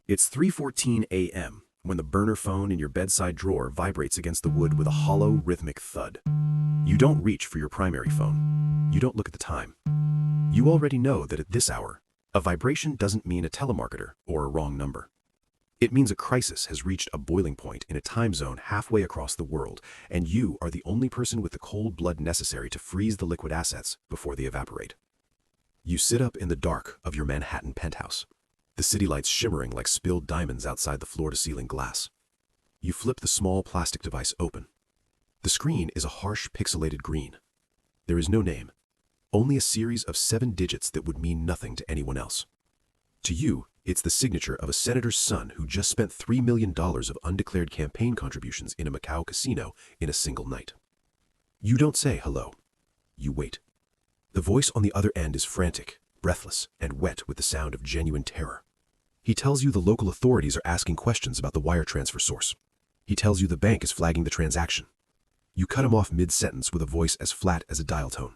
It's 3:14 a.m. when the burner phone in your bedside drawer vibrates against the wood with a hollow, rhythmic thud. You don't reach for your primary phone. You don't look at the time. You already know that at this hour, a vibration doesn't mean a telemarketer or a wrong number. It means a crisis has reached a boiling point in a time zone halfway across the world, and you are the only person with the cold blood necessary to freeze the liquid assets before they evaporate. You sit up in the dark of your Manhattan penthouse, the city lights shimmering like spilled diamonds outside the floor-to-ceiling glass. You flip the small plastic device open. The screen is a harsh, pixelated green. There is no name, only a series of 7 digits that would mean nothing to anyone else. To you, it's the signature of a senator's son who just spent $3 million of undeclared campaign contributions in a Macau casino in a single night. You don't say hello. You wait. The voice on the other end is frantic, breathless, and wet with the sound of genuine terror. He tells you the local authorities are asking questions about the wire transfer source. He tells you the bank is flagging the transaction. You cut him off mid-sentence with a voice as flat as a dial tone.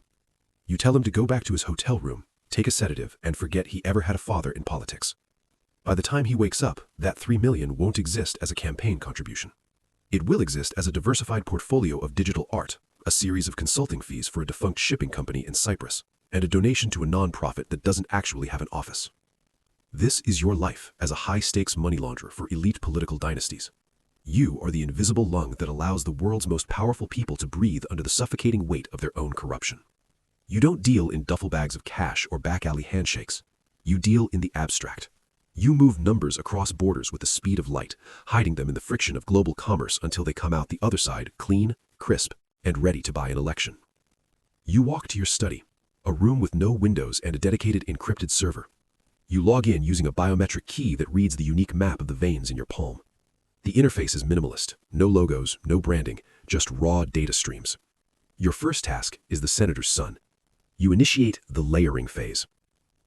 You tell him to go back to his hotel room, take a sedative, and forget he ever had a father in politics. By the time he wakes up, that $3 million won't exist as a campaign contribution. It will exist as a diversified portfolio of digital art, a series of consulting fees for a defunct shipping company in Cyprus, and a donation to a non-profit that doesn't actually have an office. This is your life as a high-stakes money launderer for Elite Political Dynasties. You are the invisible lung that allows the world's most powerful people to breathe under the suffocating weight of their own corruption. You don't deal in duffel bags of cash or back-alley handshakes. You deal in the abstract. You move numbers across borders with the speed of light, hiding them in the friction of global commerce until they come out the other side clean, crisp, and ready to buy an election. You walk to your study, a room with no windows and a dedicated encrypted server. You log in using a biometric key that reads the unique map of the veins in your palm. The interface is minimalist, no logos, no branding, just raw data streams. Your first task is the senator's son. You initiate the layering phase.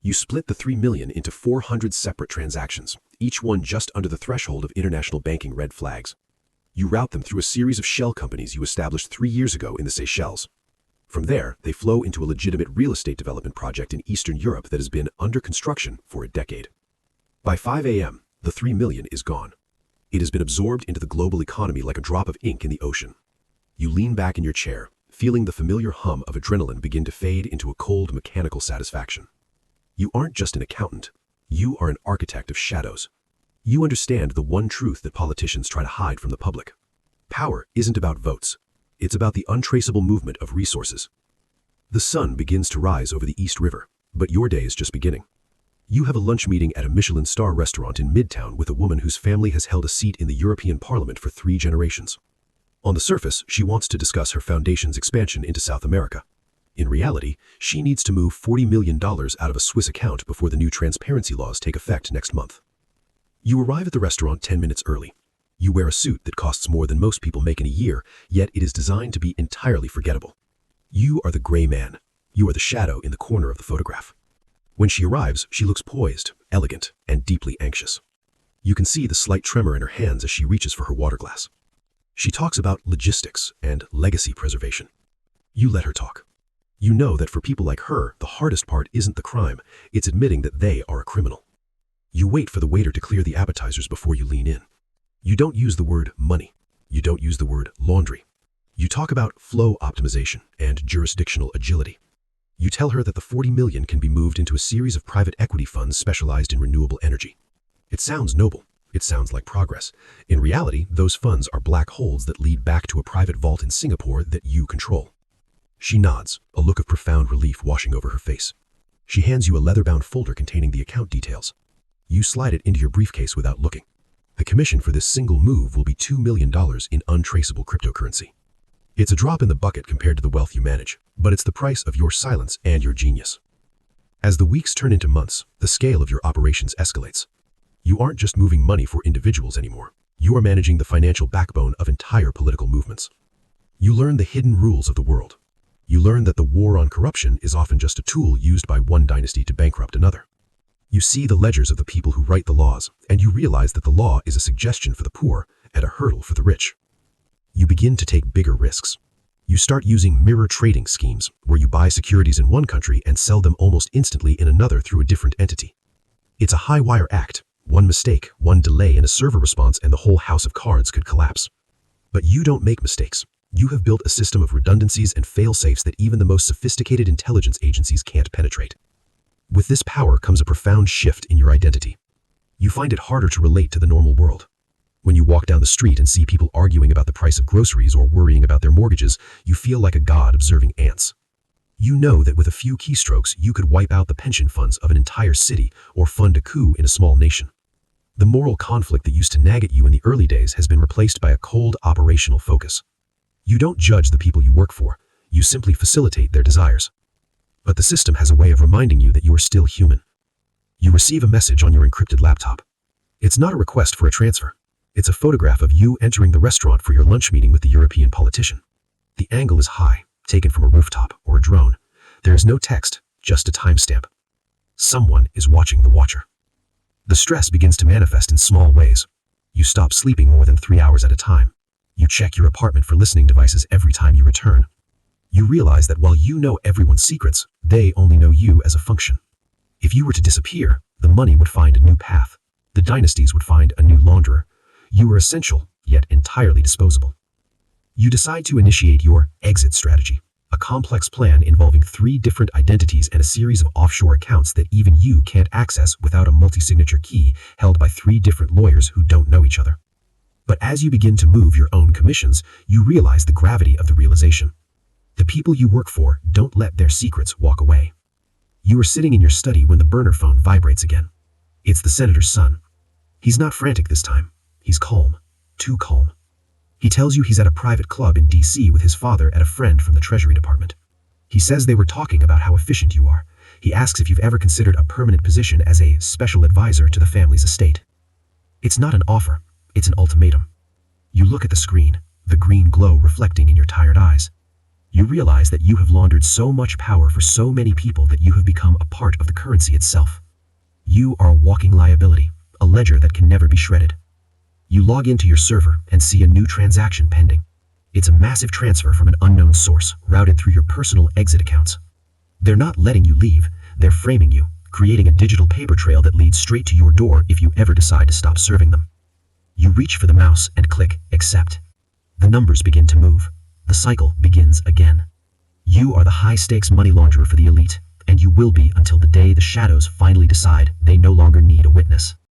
You split the $3 million into 400 separate transactions, each one just under the threshold of international banking red flags. You route them through a series of shell companies you established 3 years ago in the Seychelles. From there, they flow into a legitimate real estate development project in Eastern Europe that has been under construction for a decade. By 5 a.m., the $3 million is gone. It has been absorbed into the global economy like a drop of ink in the ocean. You lean back in your chair, feeling the familiar hum of adrenaline begin to fade into a cold mechanical satisfaction. You aren't just an accountant. You are an architect of shadows. You understand the one truth that politicians try to hide from the public. Power isn't about votes. It's about the untraceable movement of resources. The sun begins to rise over the East River, but your day is just beginning. You have a lunch meeting at a Michelin star restaurant in Midtown with a woman whose family has held a seat in the European Parliament for 3 generations. On the surface, she wants to discuss her foundation's expansion into South America. In reality, she needs to move $40 million out of a Swiss account before the new transparency laws take effect next month. You arrive at the restaurant 10 minutes early. You wear a suit that costs more than most people make in a year, yet it is designed to be entirely forgettable. You are the gray man. You are the shadow in the corner of the photograph. When she arrives, she looks poised, elegant, and deeply anxious. You can see the slight tremor in her hands as she reaches for her water glass. She talks about logistics and legacy preservation. You let her talk. You know that for people like her, the hardest part isn't the crime, it's admitting that they are a criminal. You wait for the waiter to clear the appetizers before you lean in. You don't use the word money. You don't use the word laundry. You talk about flow optimization and jurisdictional agility. You tell her that the $40 million can be moved into a series of private equity funds specialized in renewable energy. It sounds noble. It sounds like progress. In reality, those funds are black holes that lead back to a private vault in Singapore that you control. She nods, a look of profound relief washing over her face. She hands you a leather-bound folder containing the account details. You slide it into your briefcase without looking. The commission for this single move will be $2 million in untraceable cryptocurrency. It's a drop in the bucket compared to the wealth you manage, but it's the price of your silence and your genius. As the weeks turn into months, the scale of your operations escalates. You aren't just moving money for individuals anymore. You are managing the financial backbone of entire political movements. You learn the hidden rules of the world. You learn that the war on corruption is often just a tool used by one dynasty to bankrupt another. You see the ledgers of the people who write the laws, and you realize that the law is a suggestion for the poor and a hurdle for the rich. You begin to take bigger risks. You start using mirror trading schemes, where you buy securities in one country and sell them almost instantly in another through a different entity. It's a high-wire act, One mistake, one delay in a server response, and the whole house of cards could collapse. But you don't make mistakes. You have built a system of redundancies and fail-safes that even the most sophisticated intelligence agencies can't penetrate. With this power comes a profound shift in your identity. You find it harder to relate to the normal world. When you walk down the street and see people arguing about the price of groceries or worrying about their mortgages, you feel like a god observing ants. You know that with a few keystrokes, you could wipe out the pension funds of an entire city or fund a coup in a small nation. The moral conflict that used to nag at you in the early days has been replaced by a cold operational focus. You don't judge the people you work for, you simply facilitate their desires. But the system has a way of reminding you that you are still human. You receive a message on your encrypted laptop. It's not a request for a transfer. It's a photograph of you entering the restaurant for your lunch meeting with the European politician. The angle is high, taken from a rooftop or a drone. There is no text, just a timestamp. Someone is watching the watcher. The stress begins to manifest in small ways. You stop sleeping more than 3 hours at a time. You check your apartment for listening devices every time you return. You realize that while you know everyone's secrets, they only know you as a function. If you were to disappear, the money would find a new path. The dynasties would find a new launderer. You are essential, yet entirely disposable. You decide to initiate your exit strategy, a complex plan involving 3 different identities and a series of offshore accounts that even you can't access without a multi-signature key held by 3 different lawyers who don't know each other. But as you begin to move your own commissions, you realize the gravity of the realization. The people you work for don't let their secrets walk away. You are sitting in your study when the burner phone vibrates again. It's the senator's son. He's not frantic this time. He's calm. Too calm. He tells you he's at a private club in DC with his father and a friend from the Treasury Department. He says they were talking about how efficient you are. He asks if you've ever considered a permanent position as a special advisor to the family's estate. It's not an offer. It's an ultimatum. You look at the screen, the green glow reflecting in your tired eyes. You realize that you have laundered so much power for so many people that you have become a part of the currency itself. You are a walking liability, a ledger that can never be shredded. You log into your server and see a new transaction pending. It's a massive transfer from an unknown source, routed through your personal exit accounts. They're not letting you leave, they're framing you, creating a digital paper trail that leads straight to your door if you ever decide to stop serving them. You reach for the mouse and click accept. The numbers begin to move. The cycle begins again. You are the high-stakes money launderer for the elite, and you will be until the day the shadows finally decide they no longer need a witness.